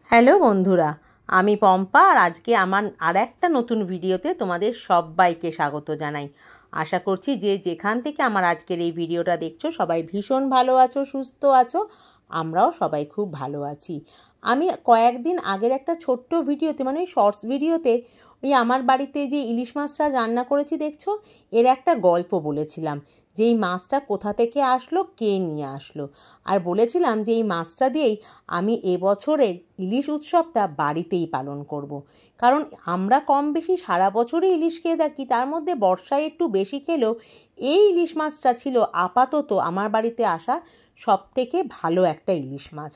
Hello বন্ধুরা, আমি পম্পা আর আজকে আমার আরেকটা নতুন ভিডিওতে তোমাদের সবাইকে স্বাগত জানাই। আশা করছি যে যেখান থেকে আমার আজকের এই ভিডিওটা দেখছো সবাই ভীষণ ভালো আছো, সুস্থ আছো। আমরাও সবাই খুব ভালো আছি। আমি কয়েকদিন আগের একটা ছোট্ট ভিডিওতে মানে শর্টস ভিডিওতে ওই আমার বাড়িতে যে ইলিশ মাছটা রান্না করেছি দেখছো, এর একটা গল্প বলেছিলাম যে এই মাছটা কোথা থেকে আসলো, কে নিয়ে আসলো। আর বলেছিলাম যে এই মাছটা দিয়েই আমি এবছরের ইলিশ উৎসবটা বাড়িতেই পালন করব। কারণ আমরা কম বেশি সারা বছরই ইলিশ খেয়ে থাকি, তার মধ্যে বর্ষায় একটু বেশি খেলেও এই ইলিশ মাছটা ছিল আপাতত আমার বাড়িতে আসা সবথেকে ভালো একটা ইলিশ মাছ।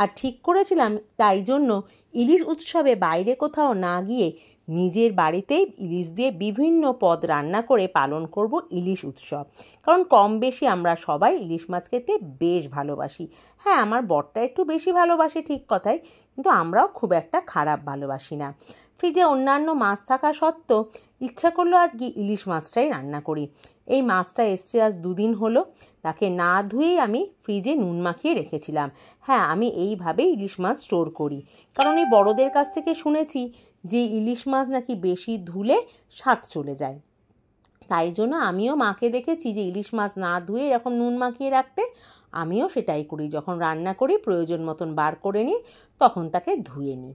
আর ঠিক করেছিলাম তাই জন্য ইলিশ উৎসবে বাইরে কোথাও না গিয়ে নিজের বাড়িতেই ইলিশ দিয়ে বিভিন্ন পদ রান্না করে পালন করব ইলিশ উৎসব। কারণ কম বেশি আমরা সবাই ইলিশ মাছ খেতে বেশ ভালোবাসি। হ্যাঁ, আমার বরটা একটু বেশি ভালোবাসে ঠিক কথাই, কিন্তু আমরাও খুব একটা খারাপ ভালোবাসি না। ফ্রিজে অন্যান্য মাছ থাকা সত্ত্বেও ইচ্ছা করলো আজকে ইলিশ মাছটাই রান্না করি। এই মাছটা এসছে আজ 2 দিন হলো। তাকে না ধুয়েই আমি ফ্রিজে নুন মাখিয়ে রেখেছিলাম। হ্যাঁ, আমি এইভাবেই ইলিশ মাছ স্টোর করি, কারণ এই বড়দের কাছ থেকে শুনেছি যে ইলিশ মাছ নাকি বেশি ধুলে স্বাদ চলে যায়। তাই জন্য আমিও মাকে দেখেছি যে ইলিশ মাছ না ধুয়ে এরকম নুন মাখিয়ে রাখতে। আমিও সেটাই করি, যখন রান্না করি প্রয়োজন মতন বার করে নিই, তখন তাকে ধুয়ে নিই।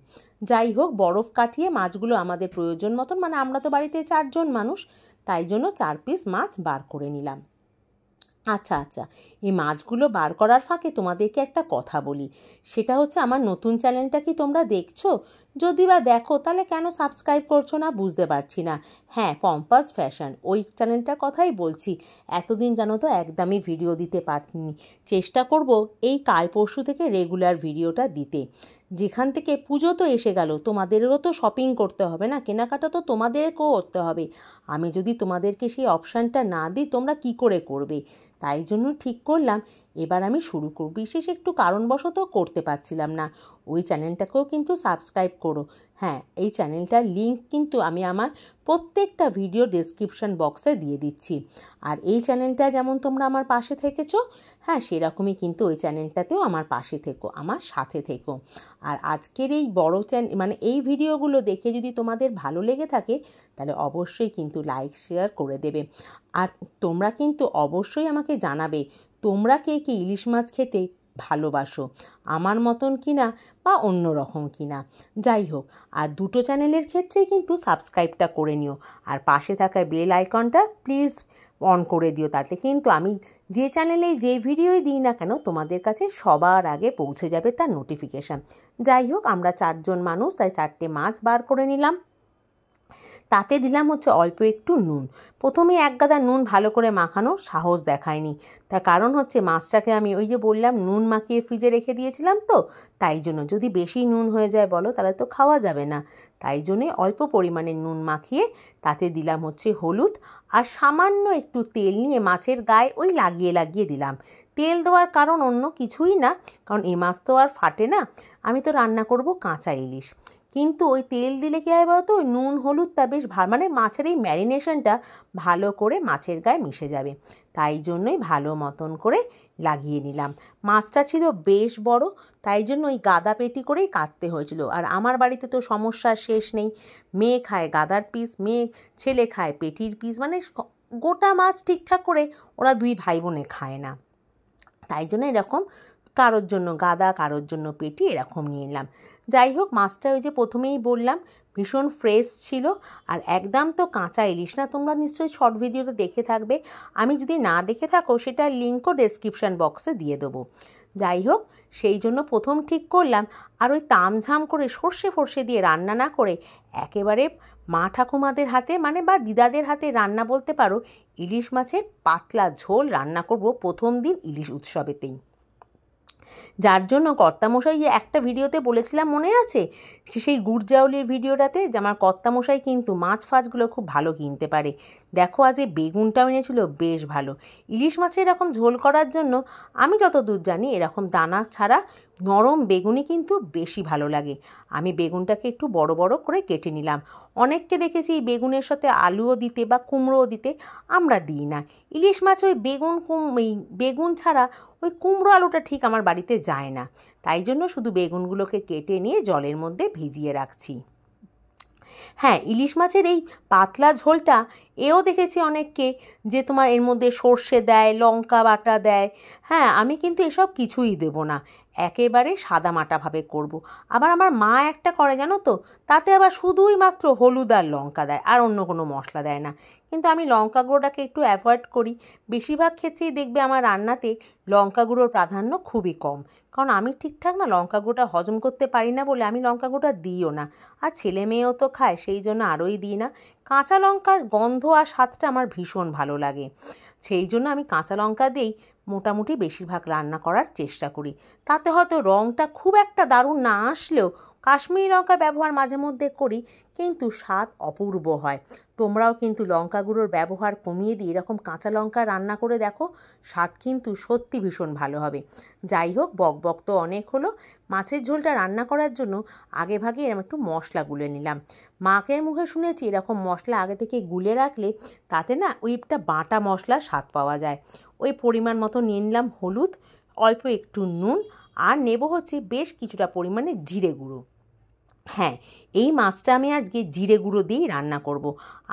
যাই হোক, বরফ কাটিয়ে মাছগুলো আমাদের প্রয়োজন মতন, মানে আমরা তো বাড়িতে 4 জন মানুষ, তাই জন্য 4 পিস মাছ বার করে নিলাম। আচ্ছা, এই মাছগুলো বার করার ফাঁকে তোমাদেরকে একটা কথা বলি। সেটা হচ্ছে, আমার নতুন চ্যানেলটা কি তোমরা দেখছো? যদি বা দেখো তাহলে কেন সাবস্ক্রাইব করছো না বুঝতে পারছি না। হ্যাঁ, পম্পাস ফ্যাশন, ওই চ্যানেলটার কথাই বলছি। এতদিন জানো তো একদমই ভিডিও দিতে পারিনি। চেষ্টা করব এই কাল পরশু থেকে রেগুলার ভিডিওটা দিতে। যেখান থেকে পুজো তো এসে গেল, তোমাদেরও তো শপিং করতে হবে না, কেনাকাটা তো তোমাদেরকেও করতে হবে। আমি যদি তোমাদেরকে সেই অপশানটা না দিই তোমরা কি করে করবে? তাই জন্য ঠিক করলাম এবার আমি শুরু করব। বিশেষ একটু কারণবশত করতে পারছিলাম না। ওই চ্যানেলটাকেও কিন্তু সাবস্ক্রাইব করো। হ্যাঁ, এই চ্যানেলটার লিঙ্ক কিন্তু আমি আমার প্রত্যেকটা ভিডিও ডেসক্রিপশন বক্সে দিয়ে দিচ্ছি। আর এই চ্যানেলটা যেমন তোমরা আমার পাশে থেকেছো, হ্যাঁ সেরকমই কিন্তু ওই চ্যানেলটাতেও আমার পাশে থেকো, আমার সাথে থেকো। আর আজকের এই বড় চ্যানেল মানে এই ভিডিওগুলো দেখে যদি তোমাদের ভালো লেগে থাকে তাহলে অবশ্যই কিন্তু লাইক শেয়ার করে দেবে। আর তোমরা কিন্তু অবশ্যই আমাকে জানাবে তোমরা কে কে ইলিশ মাছ খেতে ভালোবাসো, আমার মতন কিনা বা অন্য রকম কিনা। যাই হোক, আর দুটো চ্যানেলের ক্ষেত্রেই কিন্তু সাবস্ক্রাইবটা করে নিও। আর পাশে থাকা বেল আইকনটা প্লিজ অন করে দিও, তাতে কিন্তু আমি যে চ্যানেলে যে ভিডিওই দিই না কেন তোমাদের কাছে সবার আগে পৌঁছে যাবে তার নোটিফিকেশান। যাই হোক, আমরা 4 জন মানুষ, তাই 4টে মাছ বার করে নিলাম। তাতে দিলাম হচ্ছে অল্প একটু নুন। প্রথমে 1 গাদা নুন ভালো করে মাখানো সাহস দেখায়নি, তার কারণ হচ্ছে মাছটাকে আমি ওই যে বললাম নুন মাখিয়ে ফ্রিজে রেখে দিয়েছিলাম, তো তাই জন্য যদি বেশি নুন হয়ে যায় বলো তাহলে তো খাওয়া যাবে না। তাই জন্যে অল্প পরিমাণে নুন মাখিয়ে তাতে দিলাম হচ্ছে হলুদ, আর সামান্য একটু তেল নিয়ে মাছের গায়ে ওই লাগিয়ে লাগিয়ে দিলাম। তেল দেওয়ার কারণ অন্য কিছুই না, কারণ এ মাছ তো আর ফাটে না, আমি তো রান্না করব কাঁচা ইলিশ। কিন্তু ওই তেল দিলে কী হয় বলতো, ওই নুন হলুদটা বেশ মানে মাছের এই ম্যারিনেশনটা ভালো করে মাছের গায়ে মিশে যাবে। তাই জন্যই ভালো মতন করে লাগিয়ে নিলাম। মাছটা ছিল বেশ বড়, তাই জন্য ওই গাদা পেটি করেই কাটতে হয়েছিল। আর আমার বাড়িতে তো সমস্যার শেষ নেই, মেয়ে খায় গাদার পিস, ছেলে খায় পেটির পিস, মানে গোটা মাছ ঠিকঠাক করে ওরা 2 ভাই বোনে খায় না। তাই জন্য এরকম কারোর জন্য গাদা কারোর জন্য পেটি এরকম নিয়ে নিলাম। যাই হোক, মাছটা ওই যে প্রথমেই বললাম ভীষণ ফ্রেশ ছিল, আর একদম তো কাঁচা ইলিশ না। তোমরা নিশ্চয়ই শর্ট ভিডিওতে দেখে থাকবে, আমি যদি না দেখে থাকো সেটার লিঙ্কও ডেসক্রিপশান বক্সে দিয়ে দেবো। যাই হোক, সেই জন্য প্রথম ঠিক করলাম আর ওই তামঝাম করে সর্ষে ফর্ষে দিয়ে রান্না না করে একেবারে মা ঠাকুমাদের হাতে মানে বা দিদাদের হাতে রান্না বলতে পারো, ইলিশ মাছের পাতলা ঝোল রান্না করব প্রথম দিন ইলিশ উৎসবেতেই। যার জন্য কর্তামশাই যে একটা ভিডিওতে বলেছিলাম মনে আছে, যে সেই গুড়জাউলির ভিডিওটাতে, যে আমার কর্তামশাই কিন্তু মাছ ফাছগুলো খুব ভালো কিনতে পারে। দেখো আজ এই বেগুনটাও এনেছিল বেশ ভালো। ইলিশ মাছের এরকম ঝোল করার জন্য আমি যতদূর জানি এরকম দানা ছাড়া নরম বেগুনই কিন্তু বেশি ভালো লাগে। আমি বেগুনটাকে একটু বড় বড় করে কেটে নিলাম। অনেককে দেখেছি এই বেগুনের সাথে আলুও দিতে বা কুমড়োও দিতে, আমরা দিই না। ইলিশ মাছ ওই বেগুন ছাড়া ওই কুমড়ো আলুটা ঠিক আমার বাড়িতে যায় না, তাই জন্য শুধু বেগুনগুলোকে কেটে নিয়ে জলের মধ্যে ভিজিয়ে রাখছি। হ্যাঁ, ইলিশ মাছের এই পাতলা ঝোলটা এও দেখেছি অনেককে যে তোমার এর মধ্যে সর্ষে দেয়, লঙ্কা বাটা দেয়। হ্যাঁ, আমি কিন্তু এসব কিছুই দেব না, একেবারে সাদামাটাভাবে করব। আবার আমার মা একটা করে জানো তো, তাতে আবার শুধুই মাত্র হলুদ আর লঙ্কা দেয়, আর অন্য কোনো মশলা দেয় না। কিন্তু আমি লঙ্কা গুঁড়োটাকে একটু অ্যাভয়েড করি। বেশিরভাগ ক্ষেত্রেই দেখবে আমার রান্নাতে লঙ্কা গুঁড়োর প্রাধান্য খুবই কম, কারণ আমি ঠিকঠাক না লঙ্কা গুঁড়োটা হজম করতে পারি না বলে আমি লঙ্কা গুঁড়োটা দিইও না। আর ছেলে মেয়েও তো খায়, সেই জন্য আরোই দিই না। কাঁচা লঙ্কার গন্ধ আর স্বাদটা আমার ভীষণ ভালো লাগে, সেই জন্য আমি কাঁচা লঙ্কা দিয়েই মোটামুটি বেশিরভাগ রান্না করার চেষ্টা করি। তাতে হয়তো রঙটা খুব একটা দারুণ না আসলেও কাশ্মীরি লঙ্কার ব্যবহার মাঝে মধ্যে করি, কিন্তু স্বাদ অপূর্ব হয়। তোমরাও কিন্তু লঙ্কা গুঁড়োর ব্যবহার কমিয়ে দিয়ে এরকম কাঁচা লঙ্কা রান্না করে দেখো, স্বাদ কিন্তু সত্যি ভীষণ ভালো হবে। যাই হোক, বকবক তো অনেক হলো। মাছের ঝোলটা রান্না করার জন্য আগে ভাগে এরকম একটু মশলা গুলে নিলাম। মাকের মুখে শুনেছি এরকম মশলা আগে থেকে গুলে রাখলে তাতে না ওই একটা বাটা মশলার স্বাদ পাওয়া যায়। ওই পরিমাণ মতো নিয়ে নিলাম হলুদ, অল্প একটু নুন, আর নেব হচ্ছে বেশ কিছুটা পরিমাণে জিরে গুঁড়ো। হ্যাঁ, এই মাছটা আমি আজকে জিরে গুঁড়ো দিয়েই রান্না করব,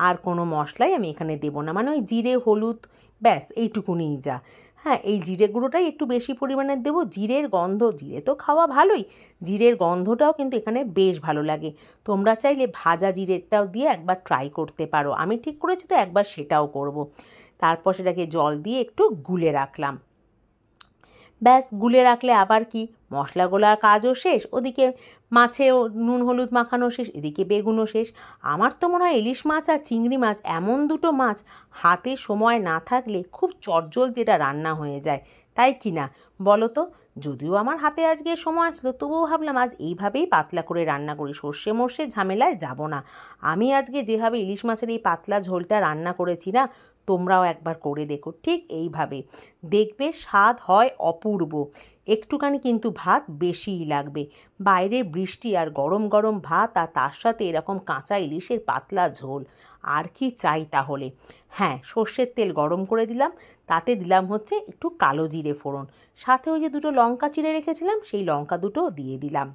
আর কোনো মশলাই আমি এখানে দেবো না। মানে ওই জিরে হলুদ ব্যাস এইটুকুনিই যা। হ্যাঁ, এই জিরে গুঁড়োটাই একটু বেশি পরিমাণে দেবো। জিরের গন্ধ, জিরে তো খাওয়া ভালোই, জিরের গন্ধটাও কিন্তু এখানে বেশ ভালো লাগে। তোমরা চাইলে ভাজা জিরেটাও দিয়ে একবার ট্রাই করতে পারো, আমি ঠিক করেছি তো একবার সেটাও করব। তারপর সেটাকে জল দিয়ে একটু গুলে রাখলাম। ব্যাস, গুলে রাখলে আবার কি, মশলা গোলার কাজও শেষ, ওদিকে মাছেও নুন হলুদ মাখানো শেষ, এদিকে বেগুনও শেষ। আমার তো মনে হয় ইলিশ মাছ আর চিংড়ি মাছ এমন দুটো মাছ হাতে সময় না থাকলে খুব চটজলদি এটা রান্না হয়ে যায়, তাই কি না বলো তো? যদিও আমার হাতে আজকে সময় আসলো, তবুও ভাবলাম আজ এইভাবেই পাতলা করে রান্না করি, সর্ষে মর্ষে ঝামেলায় যাব না। আমি আজকে যেভাবে ইলিশ মাছের এই পাতলা ঝোলটা রান্না করেছি না, তোমরাও একবার করে দেখো ঠিক এইভাবে, দেখবে স্বাদ হয় অপূর্ব। একটুখানি কিন্তু ভাত বেশিই লাগবে। বাইরে বৃষ্টি আর গরম গরম ভাত, আর তার সাথে এরকম কাঁচা ইলিশের পাতলা ঝোল, আর কি চাই তাহলে? হ্যাঁ, সর্ষের তেল গরম করে দিলাম, তাতে দিলাম হচ্ছে একটু কালো জিরে ফোড়ন, সাথে ওই যে দুটো লঙ্কা চিড়ে রেখেছিলাম সেই লঙ্কা দুটোও দিয়ে দিলাম।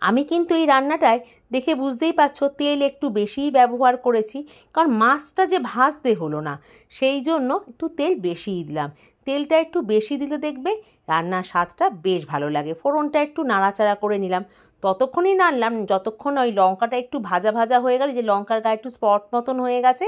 আমি কিন্তু এই রান্নাটায় দেখে বুঝতেই পারছো তেল একটু বেশিই ব্যবহার করেছি, কারণ মাছটা যে ভাজতে হলো না, সেই জন্য একটু তেল বেশিই দিলাম। তেলটা একটু বেশি দিলে দেখবে রান্নার স্বাদটা বেশ ভালো লাগে। ফোড়নটা একটু নাড়াচাড়া করে নিলাম, ততক্ষণই নাড়লাম যতক্ষণ ওই লঙ্কাটা একটু ভাজা ভাজা হয়ে গেল, যে লঙ্কার গায়ে একটু স্পট মতন হয়ে গেছে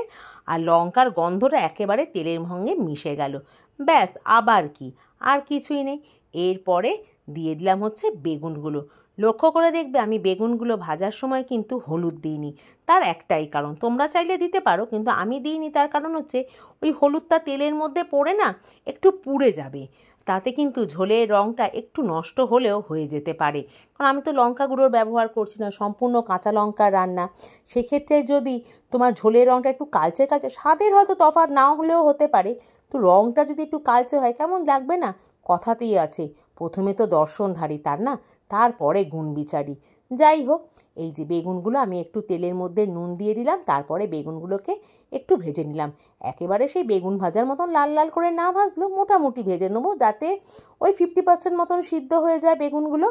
আর লঙ্কার গন্ধটা একেবারে তেলের সঙ্গে মিশে গেল। ব্যাস, আবার কি, আর কিছুই নেই। এরপরে দিয়ে দিলাম হচ্ছে বেগুনগুলো। লক্ষ্য করে দেখবে আমি বেগুনগুলো ভাজার সময় কিন্তু হলুদ দিইনি, তার একটাই কারণ, তোমরা চাইলে দিতে পারো কিন্তু আমি দিইনি, তার কারণ হচ্ছে ওই হলুদটা তেলের মধ্যে পড়ে না একটু পুড়ে যাবে, তাতে কিন্তু ঝোলের রঙটা একটু নষ্ট হলেও হয়ে যেতে পারে। কারণ আমি তো লঙ্কা গুঁড়োর ব্যবহার করছি না, সম্পূর্ণ কাঁচা লঙ্কার রান্না। সেক্ষেত্রে যদি তোমার ঝোলের রঙটা একটু কালচে কালচে, স্বাদের হয়তো তফাৎ নাও হলেও হতে পারে, তো রঙটা যদি একটু কালচে হয় কেমন লাগবে না? কথাতেই আছে, প্রথমে তো দর্শনধারী তার না, তারপরে গুণ বিচারি। যাই হোক, এই যে বেগুনগুলো আমি একটু তেলের মধ্যে নুন দিয়ে দিলাম, তারপরে বেগুনগুলোকে একটু ভেজে নিলাম। একেবারে সেই বেগুন ভাজার মতন লাল লাল করে না ভাজলেও মোটামুটি ভেজে নেবো, যাতে ওই 50% মতন সিদ্ধ হয়ে যায় বেগুনগুলো।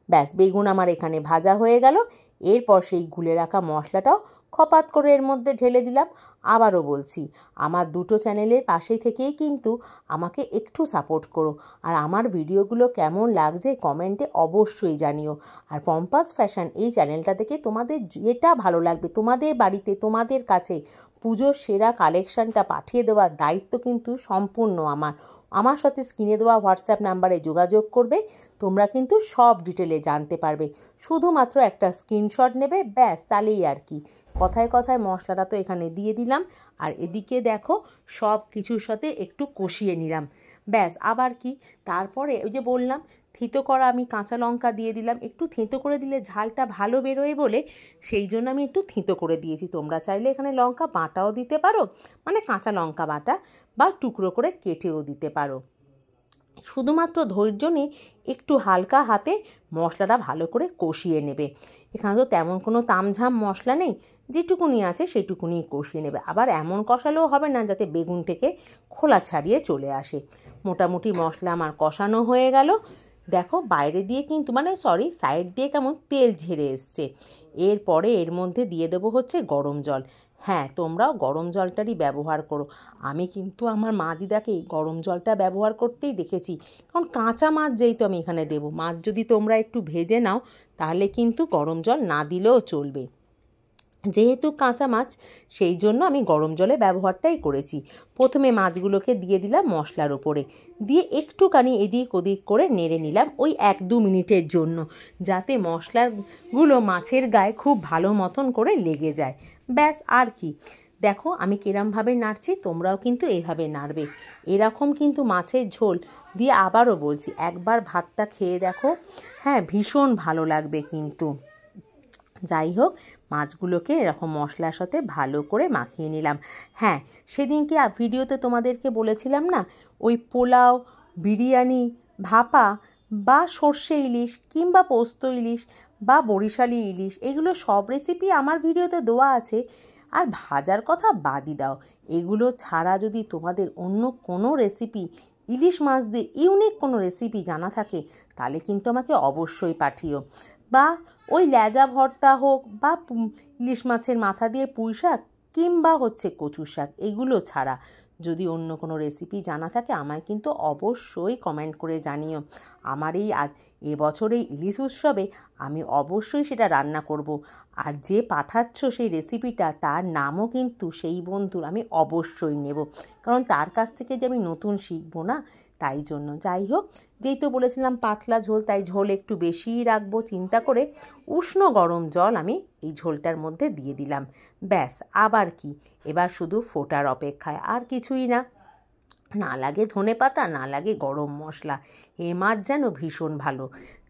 ব্যাস, বেগুন আমার এখানে ভাজা হয়ে গেল। এরপর সেই গুলে রাখা মশলাটাও খপাত করে এর মধ্যে ঢেলে দিলাম। আবারও বলছি, আমার দুটো চ্যানেলের পাশে থেকেই কিন্তু আমাকে একটু সাপোর্ট করো, আর আমার ভিডিওগুলো কেমন লাগছে কমেন্টে অবশ্যই জানিও। আর পম্পাস ফ্যাশন এই চ্যানেলটা থেকে তোমাদের যেটা ভালো লাগবে, তোমাদের বাড়িতে তোমাদের কাছে পুজোর সেরা কালেকশানটা পাঠিয়ে দেওয়ার দায়িত্ব কিন্তু সম্পূর্ণ আমার। আমার সাথে স্ক্রিনে দেওয়া হোয়াটসঅ্যাপ নাম্বারে যোগাযোগ করবে, তোমরা কিন্তু সব ডিটেলে জানতে পারবে। শুধুমাত্র একটা স্ক্রিনশট নেবে, ব্যাস, তাহলেই আর কি। কথায় কথায় মশলাটা তো এখানে দিয়ে দিলাম, আর এদিকে দেখো সব কিছুর সাথে একটু কষিয়ে নিলাম। ব্যাস, আবার কি, তারপরে ওই যে বললাম থেঁতো করা আমি কাঁচা লঙ্কা দিয়ে দিলাম। একটু থেঁতো করে দিলে ঝালটা ভালো বেরোয় বলে সেই জন্য আমি একটু থেঁতো করে দিয়েছি। তোমরা চাইলে এখানে লঙ্কা বাটাও দিতে পারো, মানে কাঁচা লঙ্কা বাটা, বা টুকরো করে কেটেও দিতে পারো। শুধুমাত্র ধৈর্য নিয়ে একটু হালকা হাতে মশলাটা ভালো করে কষিয়ে নেবে। এখানে তো তেমন কোনো তামঝাম মশলা নেই, যেটুকুনি আছে সেটুকুনি কষিয়ে নেবে। আবার এমন কষালেও হবে না যাতে বেগুন থেকে খোলা ছাড়িয়ে চলে আসে। মোটামুটি মশলা আমার কষানো হয়ে গেল। দেখো বাইরে দিয়ে কিন্তু সাইড দিয়ে কেমন তেল ঝেড়ে এসছে। এরপরে এর মধ্যে দিয়ে দেবো হচ্ছে গরম জল। হ্যাঁ, তোমরাও গরম জলটারই ব্যবহার করো। আমি কিন্তু আমার মা দিদাকে গরম জলটা ব্যবহার করতেই দেখেছি, কারণ কাঁচা মাছ যেহেতু আমি এখানে দেবো, মাছ যদি তোমরা একটু ভেজে নাও তাহলে কিন্তু গরম জল না দিলেও চলবে। যেহেতু কাঁচা মাছ সেই জন্য আমি গরম জলে ব্যবহারটাই করেছি। প্রথমে মাছগুলোকে দিয়ে দিলাম মশলার ওপরে, দিয়ে একটুখানি এদিক ওদিক করে নেড়ে নিলাম ওই 1-2 মিনিটের জন্য, যাতে মশলাগুলো মাছের গায়ে খুব ভালো মতন করে লেগে যায়। ব্যাস, আর কি। দেখো আমি কিরমভাবে নাড়ছি, তোমরাও কিন্তু এইভাবে নাড়বে। এরকম কিন্তু মাছের ঝোল দিয়ে আবারও বলছি, একবার ভাতটা খেয়ে দেখো, হ্যাঁ ভীষণ ভালো লাগবে কিন্তু। যাই হোক, মাছগুলোকে এরকম মশলার সাথে ভালো করে মাখিয়ে নিলাম। হ্যাঁ, সেদিনকে ভিডিওতে তোমাদেরকে বলেছিলাম না, ওই পোলাও, বিরিয়ানি, ভাপা বা সর্ষে ইলিশ কিংবা পোস্ত ইলিশ বা বরিশালি ইলিশ, এগুলো সব রেসিপি আমার ভিডিওতে দেওয়া আছে। আর ভাজার কথা বাদই দাও, এগুলো ছাড়া যদি তোমাদের অন্য কোনো রেসিপি, ইলিশ মাছ দিয়ে ইউনিক কোনো রেসিপি জানা থাকে তাহলে কিন্তু আমাকে অবশ্যই পাঠিও। বা ওই ল্যাজা ভর্তা হোক, বা ইলিশ মাছের মাথা দিয়ে পুঁই শাক কিংবা হচ্ছে কচু শাক, এগুলো ছাড়া যদি অন্য কোনো রেসিপি জানা থাকে আমায় কিন্তু অবশ্যই কমেন্ট করে জানিও। আমার এবছর এই ইলিশ উৎসবে আমি অবশ্যই সেটা রান্না করব। আর যে পাঠাচ্ছ সেই রেসিপিটা, তার নামও কিন্তু সেই বন্ধুর আমি অবশ্যই নেব, কারণ তার কাছ থেকে যে আমি নতুন শিখবো না, তাই জন্য। যাই হোক, যেই তো বলেছিলাম পাতলা ঝোল, তাই ঝোল একটু বেশিই রাখবো চিন্তা করে উষ্ণ গরম জল আমি এই ঝোলটার মধ্যে দিয়ে দিলাম। ব্যাস, আবার কি, এবার শুধু ফোটার অপেক্ষায়, আর কিছুই না। না লাগে ধনেপাতা, না লাগে গরম মশলা, এ মাছ যেন ভীষণ ভালো।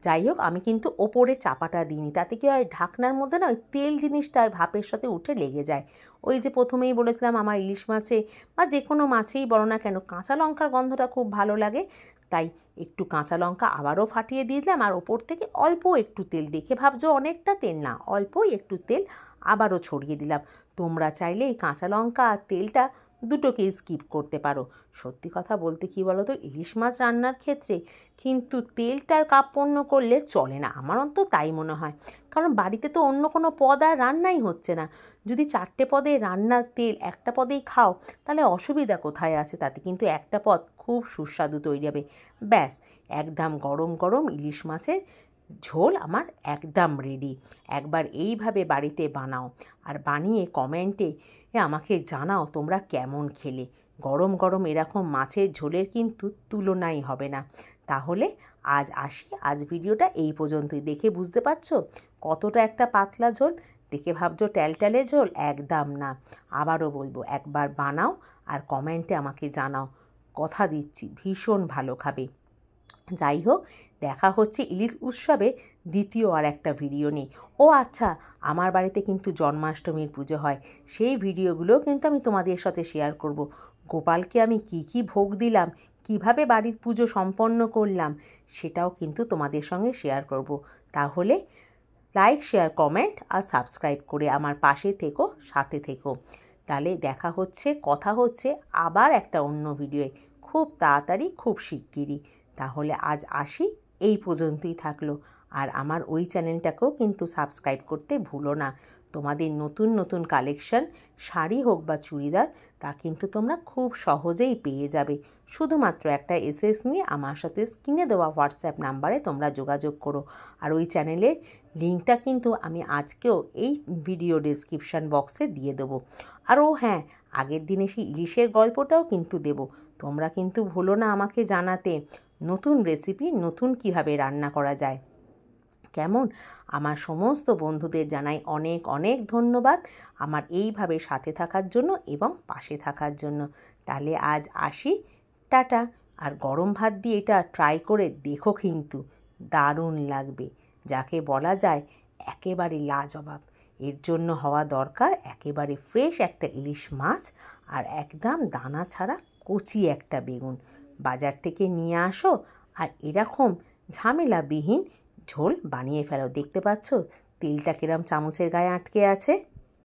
যাই হোক, আমি কিন্তু ওপরে চাপাটা দিইনি, তাতে কি হয় ঢাকনার মধ্যে না ওই তেল জিনিসটা ভাপের সাথে উঠে লেগে যায়। ওই যে প্রথমেই বলেছিলাম আমার ইলিশ মাছে বা যে কোনো মাছেই বলো না কেন কাঁচা লঙ্কার গন্ধটা খুব ভালো লাগে, তাই একটু কাঁচা লঙ্কা আবারও ফাটিয়ে দিয়ে দিলাম। আর ওপর থেকে অল্প একটু তেল, দেখে ভাবছো অনেকটা তেল না, অল্পই একটু তেল আবারও ছড়িয়ে দিলাম। তোমরা চাইলে এই কাঁচা লঙ্কা আর তেলটা দুটোকেই স্কিপ করতে পারো। সত্যি কথা বলতে কী বলো তো, ইলিশ মাছ রান্নার ক্ষেত্রে কিন্তু তেলটার কার্পণ্য করলে চলে না, আমার অন্তত তাই মনে হয়। কারণ বাড়িতে তো অন্য কোনো পদ আর রান্নাই হচ্ছে না, যদি 4টে পদে রান্নার তেল একটা পদেই খাও তাহলে অসুবিধা কোথায় আছে? তাতে কিন্তু একটা পদ খুব সুস্বাদু তৈরি হবে। ব্যাস, একদম গরম গরম ইলিশ মাছের ঝোল আমার একদম রেডি। একবার এইভাবে বাড়িতে বানাও, আর বানিয়ে কমেন্টে আমাকে জানাও তোমরা কেমন খেলে। গরম গরম এরকম মাছের ঝোলের কিন্তু তুলনাই হবে না। তাহলে আজ আসি, আজ ভিডিওটা এই পর্যন্তই। দেখে বুঝতে পারছো কতটা একটা পাতলা ঝোল? দেখে ভাবছো ট্যালট্যালে ঝোল? একদম না। আবারও বলবো, একবার বানাও আর কমেন্টে আমাকে জানাও। কথা দিচ্ছি ভীষণ ভালো খাবে। যাই হোক, দেখা হচ্ছে ইলিশ উৎসবে দ্বিতীয় আর একটা ভিডিও নিয়ে। ও আচ্ছা, আমার বাড়িতে কিন্তু জন্মাষ্টমীর পুজো হয়, সেই ভিডিওগুলোও কিন্তু আমি তোমাদের সাথে শেয়ার করব। গোপালকে আমি কি কি ভোগ দিলাম, কিভাবে বাড়ির পুজো সম্পন্ন করলাম, সেটাও কিন্তু তোমাদের সঙ্গে শেয়ার করব। তাহলে লাইক, শেয়ার, কমেন্ট আর সাবস্ক্রাইব করে আমার পাশে থেকো, সাথে থেকো। তাহলে দেখা হচ্ছে, কথা হচ্ছে আবার একটা অন্য ভিডিওয়ে খুব তাড়াতাড়ি, খুব শিগগিরই। তাহলে আজ আসি, এই পর্যন্তই থাকলো। আর আমার ওই চ্যানেলটাকেও কিন্তু সাবস্ক্রাইব করতে ভুলো না। তোমাদের নতুন নতুন কালেকশন, শাড়ি হোক বা চুড়িদার, তা কিন্তু তোমরা খুব সহজেই পেয়ে যাবে। শুধুমাত্র একটা এসএস নিয়ে আমার সাথে স্ক্রিনে দেওয়া হোয়াটসঅ্যাপ নাম্বারে তোমরা যোগাযোগ করো। আর ওই চ্যানেলের লিঙ্কটা কিন্তু আমি আজকেও এই ভিডিও ডেসক্রিপশান বক্সে দিয়ে দেবো। আর ও হ্যাঁ, আগের দিনে সেই ইলিশের গল্পটাও কিন্তু দেবো। তোমরা কিন্তু ভুলো না আমাকে জানাতে নতুন রেসিপি, নতুন কিভাবে রান্না করা যায়। কেমন? আমার সমস্ত বন্ধুদের জানাই অনেক অনেক ধন্যবাদ আমার এইভাবে সাথে থাকার জন্য এবং পাশে থাকার জন্য। তাহলে আজ আসি, টাটা। আর গরম ভাত দিয়ে এটা ট্রাই করে দেখো, কিন্তু দারুণ লাগবে। যাকে বলা যায় একেবারে লাজবাব। এর জন্য হওয়া দরকার একেবারে ফ্রেশ একটা ইলিশ মাছ আর একদম দানা ছাড়া কচি একটা বেগুন। বাজার থেকে নিয়ে আসো আর এরকম ঝামেলাবিহীন ঝোল বানিয়ে ফেলো। দেখতে পাচ্ছ তেলটা কিরম চামচের গায়ে আটকে আছে।